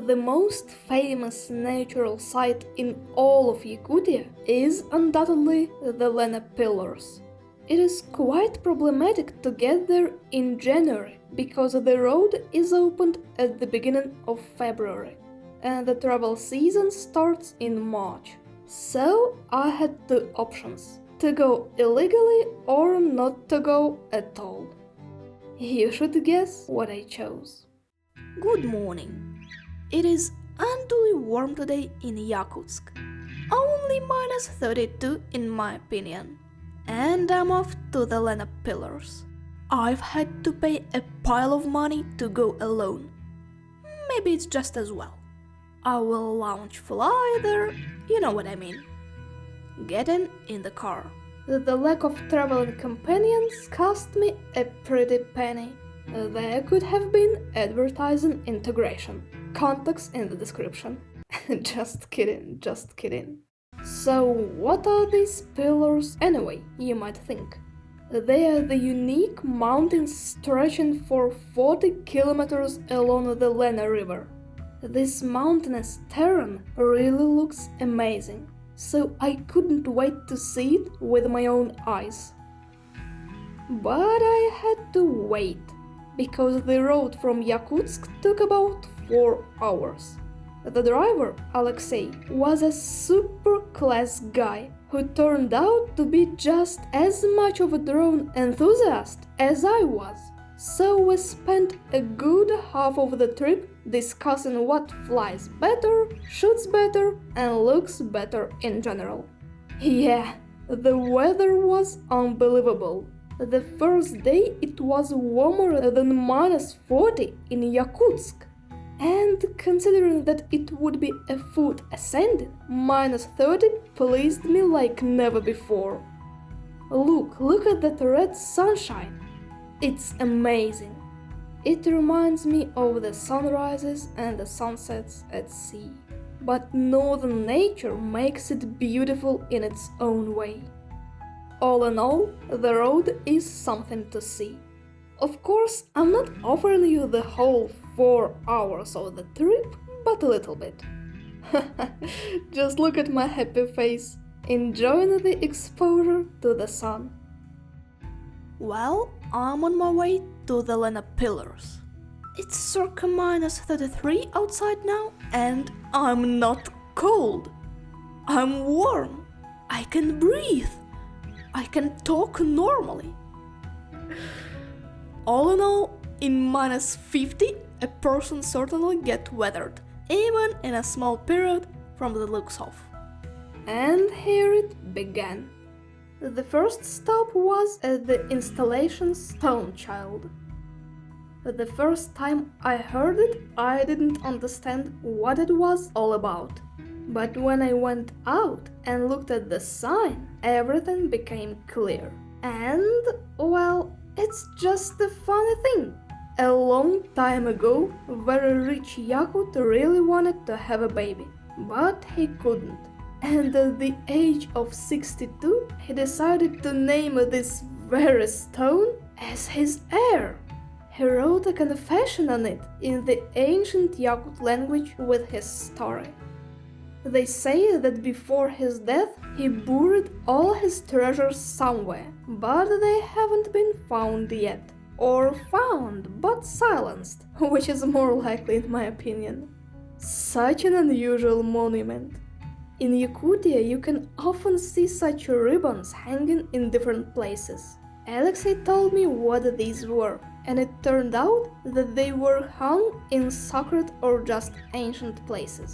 The most famous natural site in all of Yakutia is undoubtedly the Lena Pillars. It is quite problematic to get there in January because the road is opened at the beginning of February and the travel season starts in March. So I had two options: to go illegally or not to go at all. You should guess what I chose. Good morning. It is unduly warm today in Yakutsk. Only -32 in my opinion. And I'm off to the Lena Pillars. I've had to pay a pile of money to go alone. Maybe it's just as well. I will launch fly there, you know what I mean. Getting in the car. The lack of traveling companions cost me a pretty penny. There could have been advertising integration. Contacts in the description. Just kidding, just kidding. So what are these pillars anyway, you might think? They are the unique mountains stretching for 40 kilometers along the Lena River. This mountainous terrain really looks amazing, so I couldn't wait to see it with my own eyes. But I had to wait, because the road from Yakutsk took about 4 hours. The driver, Alexei, was a super-class guy who turned out to be just as much of a drone enthusiast as I was. So we spent a good half of the trip discussing what flies better, shoots better, and looks better in general. Yeah, the weather was unbelievable. The first day it was warmer than -40 in Yakutsk. And considering that it would be a foot ascending, -30 pleased me like never before. Look at that red sunshine. It's amazing. It reminds me of the sunrises and the sunsets at sea. But northern nature makes it beautiful in its own way. All in all, the road is something to see. Of course, I'm not offering you the whole 4 hours of the trip, but a little bit. Just look at my happy face, enjoying the exposure to the sun. Well, I'm on my way to the Lena Pillars. It's circa -33 outside now, and I'm not cold. I'm warm. I can breathe. I can talk normally. All in all, in -50, a person certainly gets weathered, even in a small period from the looks of. And here it began. The first stop was at the installation Stone Child. The first time I heard it, I didn't understand what it was all about. But when I went out and looked at the sign, everything became clear. And, well, it's just a funny thing. A long time ago, very rich Yakut really wanted to have a baby, but he couldn't. And at the age of 62, he decided to name this very stone as his heir. He wrote a confession on it in the ancient Yakut language with his story. They say that before his death, he buried all his treasures somewhere, but they haven't been found yet. Or found, but silenced, which is more likely in my opinion. Such an unusual monument. In Yakutia you can often see such ribbons hanging in different places. Alexei told me what these were, and it turned out that they were hung in sacred or just ancient places.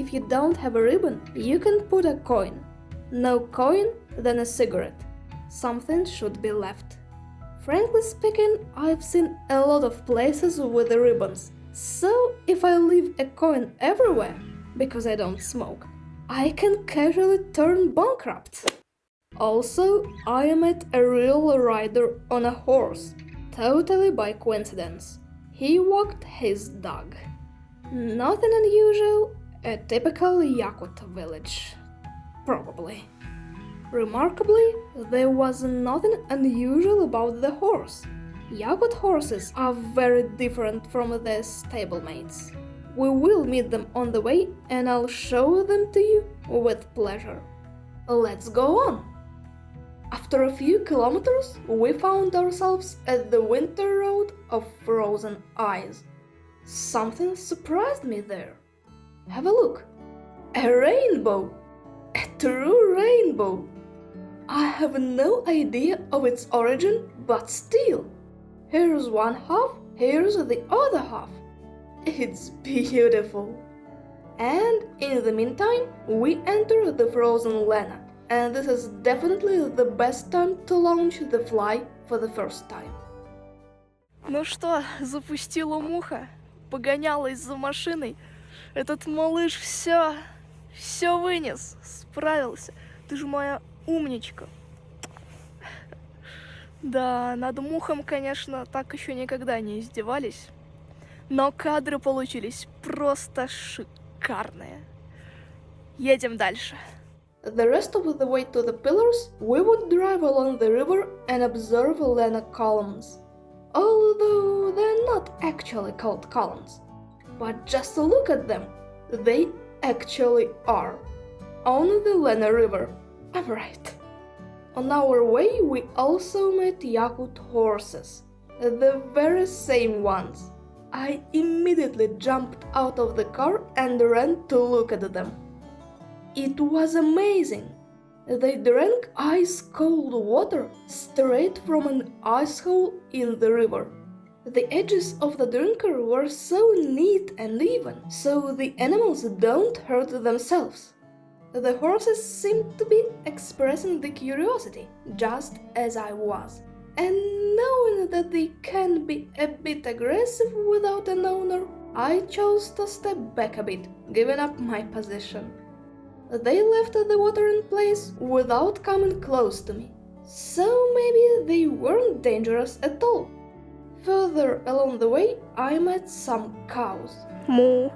If you don't have a ribbon, you can put a coin. No coin, then a cigarette. Something should be left. Frankly speaking, I've seen a lot of places with the ribbons, so if I leave a coin everywhere, because I don't smoke, I can casually turn bankrupt. Also, I met a real rider on a horse, totally by coincidence. He walked his dog. Nothing unusual, a typical Yakut village. Probably. Remarkably, there was nothing unusual about the horse. Yakut horses are very different from their stablemates. We will meet them on the way and I'll show them to you with pleasure. Let's go on. After a few kilometers, we found ourselves at the winter road of frozen ice. Something surprised me there. Have a look. A rainbow! A true rainbow! I have no idea of its origin, but still. Here's one half, here's the other half. It's beautiful. And in the meantime, we enter the frozen Lena, and this is definitely the best time to launch the fly for the first time. Ну что, запустила муха, погонялась за машиной. Этот малыш все вынес, справился. Ты же моя умничка. Да, над мухом, конечно, так еще никогда не издевались. Но кадры получились просто шикарные. Едем дальше. The rest of the way to the pillars, we would drive along the river and observe Lena columns. Although they're not actually called columns. But just look at them. They actually are. On the Lena River. I'm right. On our way, we also met Yakut horses. The very same ones. I immediately jumped out of the car and ran to look at them. It was amazing. They drank ice-cold water straight from an ice hole in the river. The edges of the drinker were so neat and even, so the animals don't hurt themselves. The horses seemed to be expressing the curiosity, just as I was. And knowing that they can be a bit aggressive without an owner, I chose to step back a bit, giving up my position. They left the watering place without coming close to me, so maybe they weren't dangerous at all. Further along the way, I met some cows. Moo.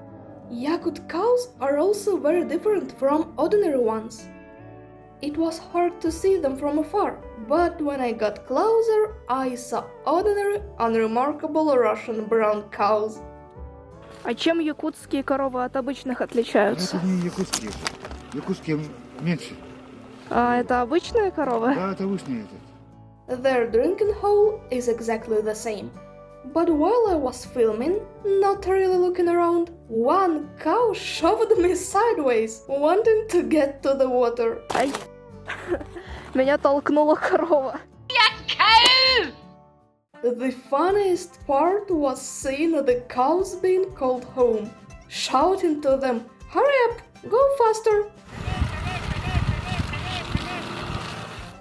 Yakut cows are also very different from ordinary ones. It was hard to see them from afar, but when I got closer, I saw ordinary, unremarkable Russian brown cows. А чем якутские коровы от обычных отличаются? Это не якутские. Якутские меньше. А это обычные коровы? Да, это обычные этот. Their drinking hole is exactly the same. But while I was filming, not really looking around, one cow shoved me sideways, wanting to get to the water. Ай. Меня толкнула корова. The funniest part was seeing the cows being called home, shouting to them, "Hurry up, go faster!"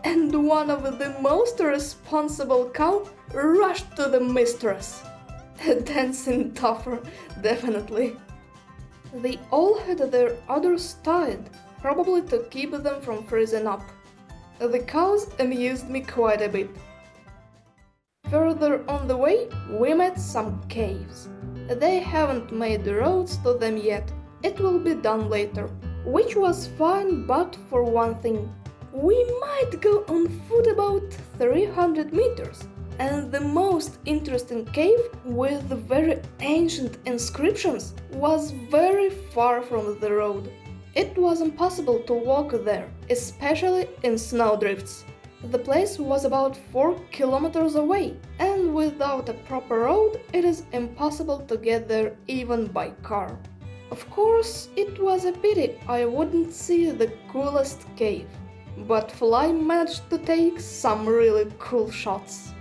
And one of the most responsible cow rushed to the mistress. A dancing tougher, definitely. They all had their udders tied, probably to keep them from freezing up. The cows amused me quite a bit. Further on the way, we met some caves. They haven't made the roads to them yet. It will be done later, which was fine, but for one thing. We might go on foot about 300 meters, and the most interesting cave with very ancient inscriptions was very far from the road. It was impossible to walk there, especially in snowdrifts. The place was about 4 kilometers away, and without a proper road, it is impossible to get there even by car. Of course, it was a pity I wouldn't see the coolest cave, but Fly managed to take some really cool shots.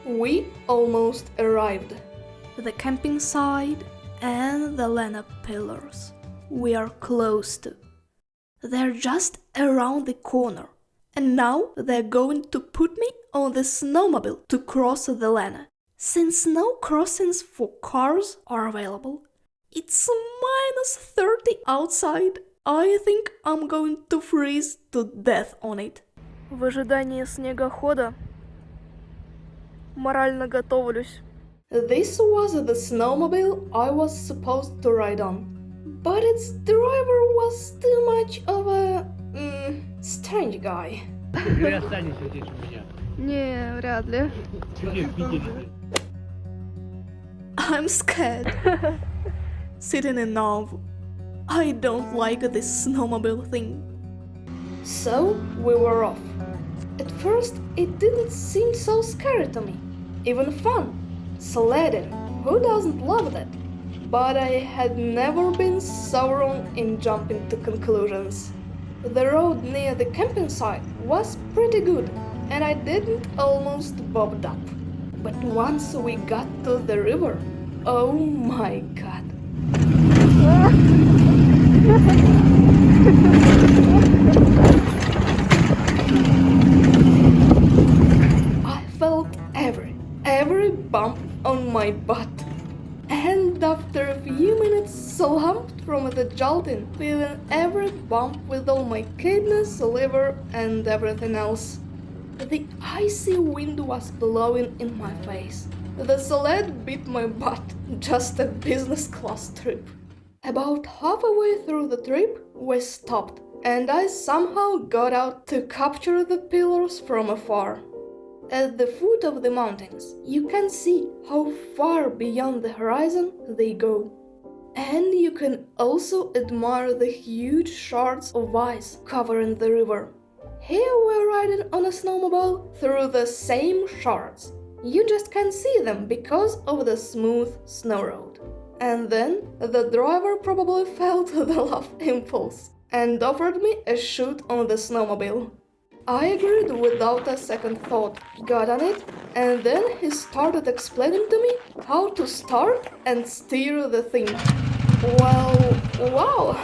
We almost arrived. The camping site and the Lena Pillars. We are close to. They're just around the corner. And now they're going to put me on the snowmobile to cross the Lena. Since no crossings for cars are available, it's -30 outside. I think I'm going to freeze to death on it. В ожидании снегохода морально готовлюсь. This was the snowmobile I was supposed to ride on, but its driver was too much of a strange guy. Ты останешься здесь у меня. Не, вряд ли. Где в Питере? I'm scared. Sitting in awe. I don't like this snowmobile thing. So we were off. At first, it didn't seem so scary to me. Even fun. Sledding. Who doesn't love that? But I had never been so wrong in jumping to conclusions. The road near the camping site was pretty good, and I didn't almost bobbed up. But once we got to the river, oh my god. I felt every bump on my butt. And after a few minutes slumped from the jolting, feeling every bump with all my kidneys, liver and everything else. The icy wind was blowing in my face. The sled beat my butt, just a business class trip. About halfway through the trip, we stopped, and I somehow got out to capture the pillars from afar. At the foot of the mountains, you can see how far beyond the horizon they go. And you can also admire the huge shards of ice covering the river. Here we're riding on a snowmobile through the same shards. You just can't see them because of the smooth snow road. And then the driver probably felt the love impulse and offered me a shoot on the snowmobile. I agreed without a second thought, got on it, and then he started explaining to me how to start and steer the thing. Well, wow!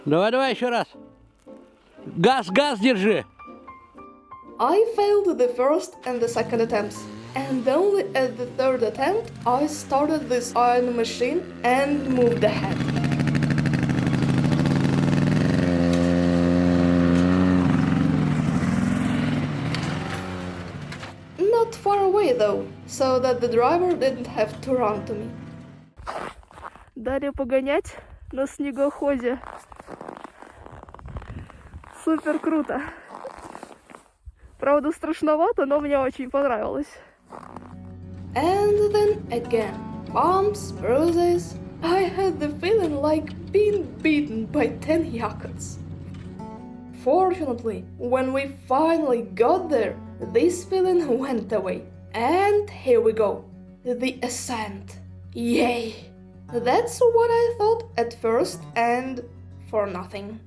Давай еще раз. Газ держи. I failed the first and the second attempts, and only at the third attempt I started this iron machine and moved ahead. Not far away though, so that the driver didn't have to run to me. Дали погонять на снегоходе. Супер круто. Правда, страшновато, но мне очень понравилось. And then again, bumps, bruises. I had the feeling like being beaten by 10 Yakuts. Fortunately, when we finally got there, this feeling went away. And here we go. The ascent. Yay! That's what I thought at first, and for nothing.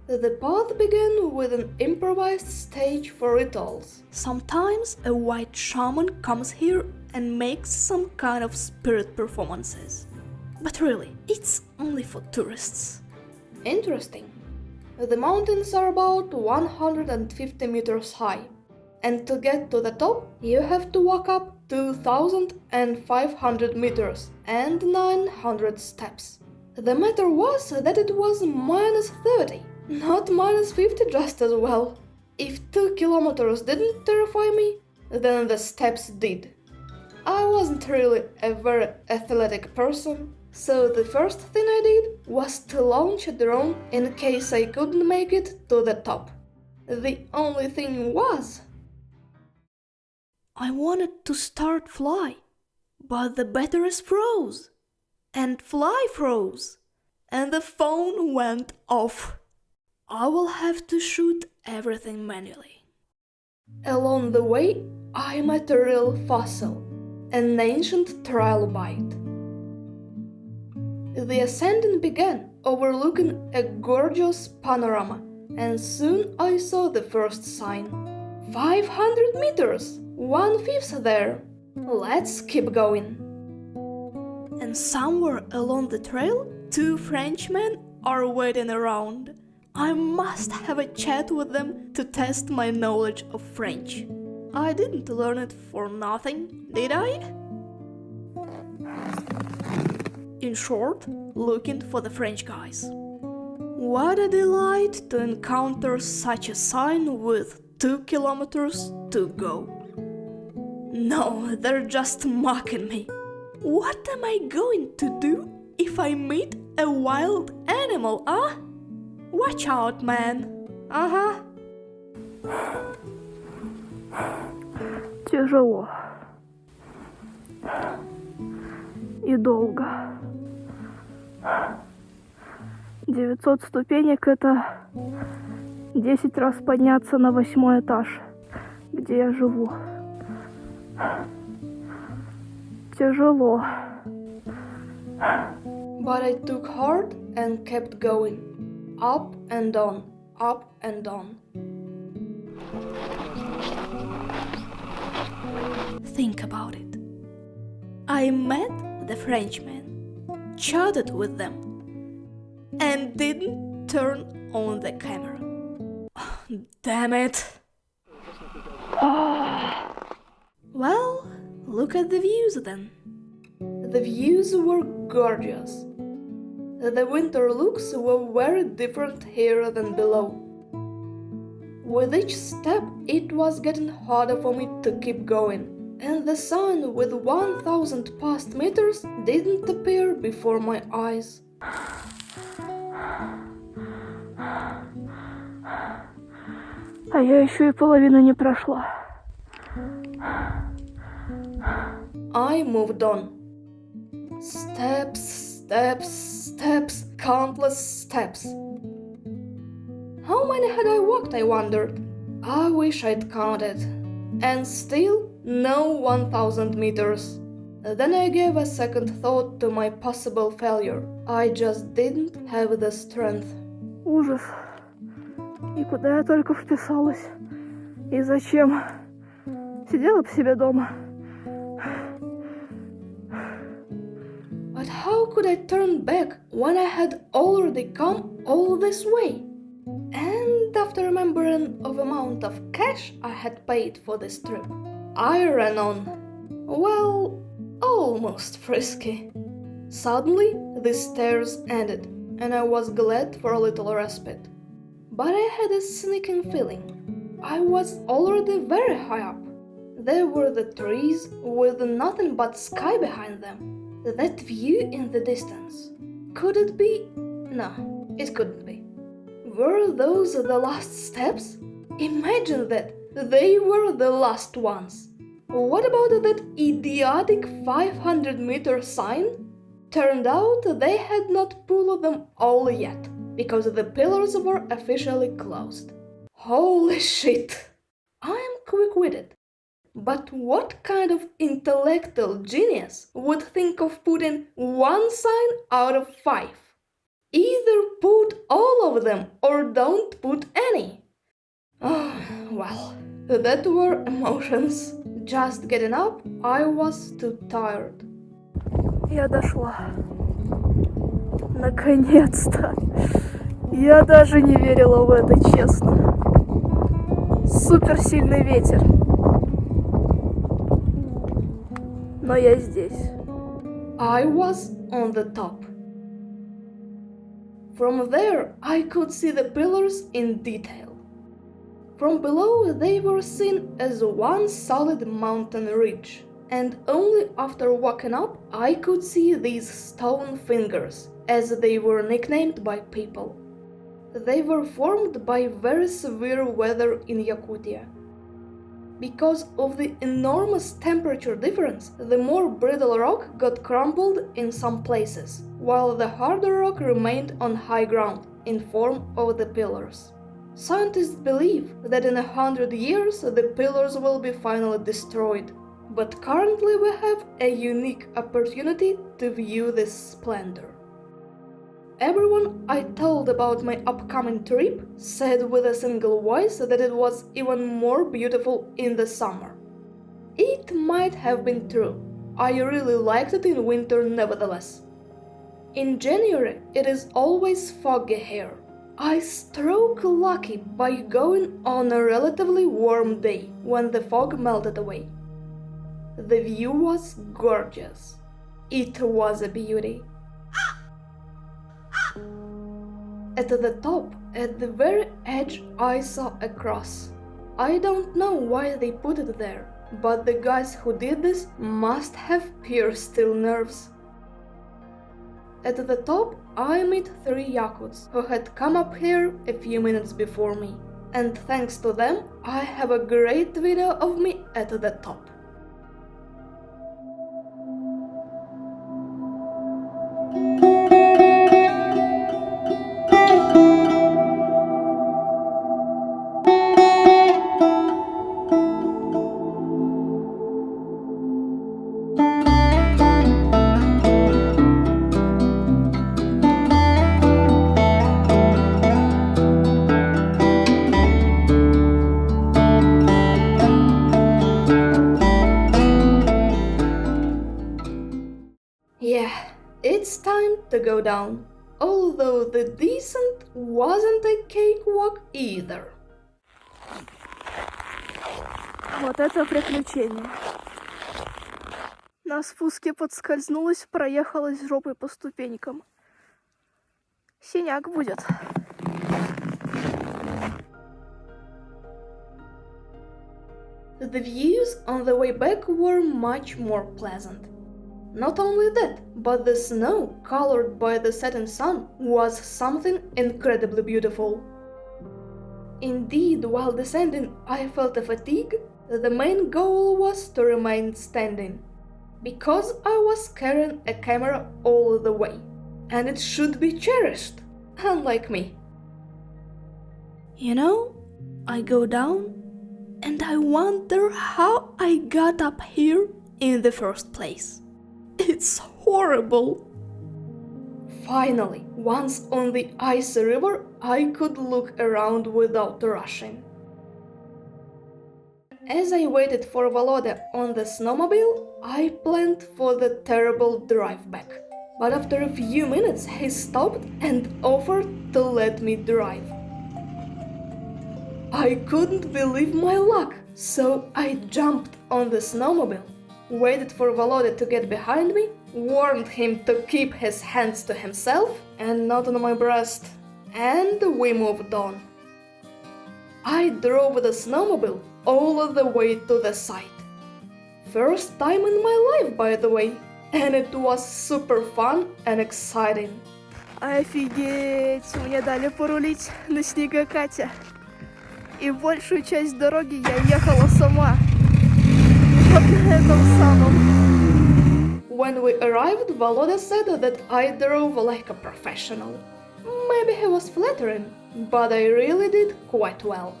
The path began with an improvised stage for rituals. Sometimes a white shaman comes here and makes some kind of spirit performances. But really, it's only for tourists. Interesting. The mountains are about 150 meters high, and to get to the top, you have to walk up 2,500 meters and 900 steps. The matter was that it was minus 30, not minus 50 just as well. If 2 kilometers didn't terrify me, then the steps did. I wasn't really a very athletic person, so the first thing I did was to launch a drone in case I couldn't make it to the top. The only thing was, I wanted to start fly, but the batteries froze, and fly froze, and the phone went off. I will have to shoot everything manually. Along the way, I met a real fossil, an ancient trilobite. The ascending began, overlooking a gorgeous panorama, and soon I saw the first sign. 500 meters! 1/5 there! Let's keep going. And somewhere along the trail, 2 Frenchmen are waiting around. I must have a chat with them to test my knowledge of French. I didn't learn it for nothing, did I? In short, looking for the French guys. What a delight to encounter such a sign with 2 kilometers to go. No, they're just mocking me. What am I going to do if I meet a wild animal, huh? Watch out, man. Ага. Тяжело. И долго. 900 ступенек — это 10 раз подняться на 8-й этаж, где я живу. Тяжело. But I took heart and kept going. Up and on, up and on. Think about it. I met the Frenchmen, chatted with them, and didn't turn on the camera. Damn it. Well, look at the views then. The views were gorgeous. The winter looks were very different here than below. With each step, it was getting harder for me to keep going, and the sun with 1000 past meters didn't appear before my eyes. А я еще и половину не прошла. I moved on. Steps, steps, steps, countless steps. How many had I walked, I wondered? I wish I'd counted. And still, no 1000 meters. Then I gave a second thought to my possible failure. I just didn't have the strength. Ужас. И куда я только вписалась? И зачем? Сидела бы себе дома. But how could I turn back when I had already come all this way? And after remembering of amount of cash I had paid for this trip, I ran on. Well, almost frisky. Suddenly, the stairs ended, and I was glad for a little respite. But I had a sneaking feeling. I was already very high up. There were the trees with nothing but sky behind them. That view in the distance. Could it be? No, it couldn't be. Were those the last steps? Imagine that! They were the last ones. What about that idiotic 500-meter sign? Turned out they had not pulled them all yet, because the pillars were officially closed. Holy shit! I am quick-witted. But what kind of intellectual genius would think of putting one sign out of 5? Either put all of them or don't put any. Oh, well, that were emotions. Just getting up, I was too tired. Я дошла. Наконец-то. Я даже не верила в это, честно. Суперсильный ветер. Но я здесь. I was on the top. From there, I could see the pillars in detail. From below, they were seen as one solid mountain ridge, and only after walking up, I could see these stone fingers, as they were nicknamed by people. They were formed by very severe weather in Yakutia. Because of the enormous temperature difference, the more brittle rock got crumbled in some places, while the harder rock remained on high ground in form of the pillars. Scientists believe that in 100 years the pillars will be finally destroyed, but currently we have a unique opportunity to view this splendor. Everyone I told about my upcoming trip said with a single voice that it was even more beautiful in the summer. It might have been true. I really liked it in winter nevertheless. In January it is always foggy here. I struck lucky by going on a relatively warm day when the fog melted away. The view was gorgeous. It was a beauty. At the top, at the very edge, I saw a cross. I don't know why they put it there, but the guys who did this must have pure steel nerves. At the top, I met 3 Yakuts who had come up here a few minutes before me. And thanks to them, I have a great video of me at the top. Yeah, it's time to go down. Although the descent wasn't a cakewalk either. Вот это приключение. На спуске подскользнулась, проехалась жопой по ступенькам. Синяк будет. The views on the way back were much more pleasant. Not only that, but the snow, colored by the setting sun, was something incredibly beautiful. Indeed, while descending, I felt a fatigue. The main goal was to remain standing, because I was carrying a camera all the way, and it should be cherished, unlike me. You know, I go down, and I wonder how I got up here in the first place. It's horrible. Finally, once on the icy river, I could look around without rushing. As I waited for Volodya on the snowmobile, I planned for the terrible drive back. But after a few minutes, he stopped and offered to let me drive. I couldn't believe my luck, so I jumped on the snowmobile, waited for Volodya to get behind me, warned him to keep his hands to himself and not on my breast, and we moved on. I drove the snowmobile all the way to the site. First time in my life, by the way, and it was super fun and exciting. Офигеть, мне дали порулить на снегокате. И большую часть дороги я ехала сама. Вот на этом самом. When we arrived, Volodya said that I drove like a professional. Maybe he was flattering, but I really did quite well.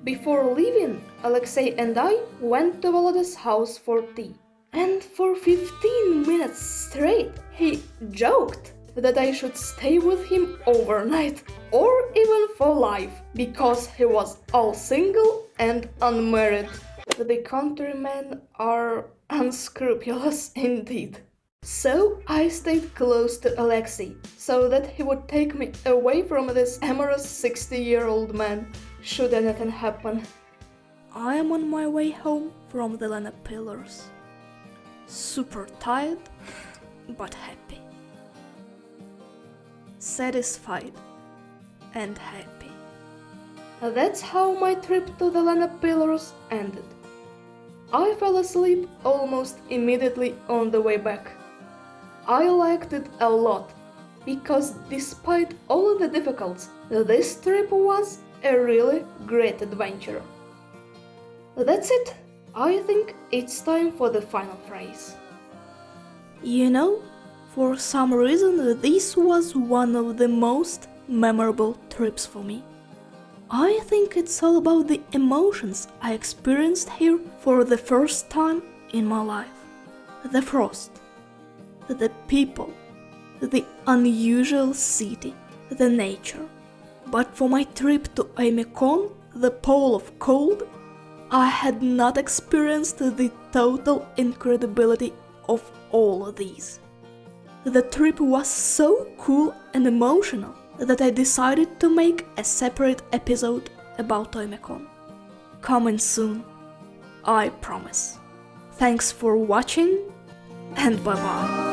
Before leaving, Alexei and I went to Volodya's house for tea. And for 15 minutes straight, he joked that I should stay with him overnight or even for life, because he was all single and unmarried. The countrymen are unscrupulous indeed. So I stayed close to Alexei, so that he would take me away from this amorous 60-year-old man, should anything happen. I am on my way home from the Lena Pillars. Super tired, but happy. Satisfied and happy. That's how my trip to the Lena Pillars ended. I fell asleep almost immediately on the way back. I liked it a lot, because despite all the difficulties, this trip was a really great adventure. That's it. I think it's time for the final phrase. You know, for some reason this was one of the most memorable trips for me. I think it's all about the emotions I experienced here for the first time in my life. The frost, the people, the unusual city, the nature. But for my trip to Oymyakon, the pole of cold, I had not experienced the total incredibility of all of these. The trip was so cool and emotional that I decided to make a separate episode about Oymyakon. Coming soon, I promise. Thanks for watching, and bye-bye.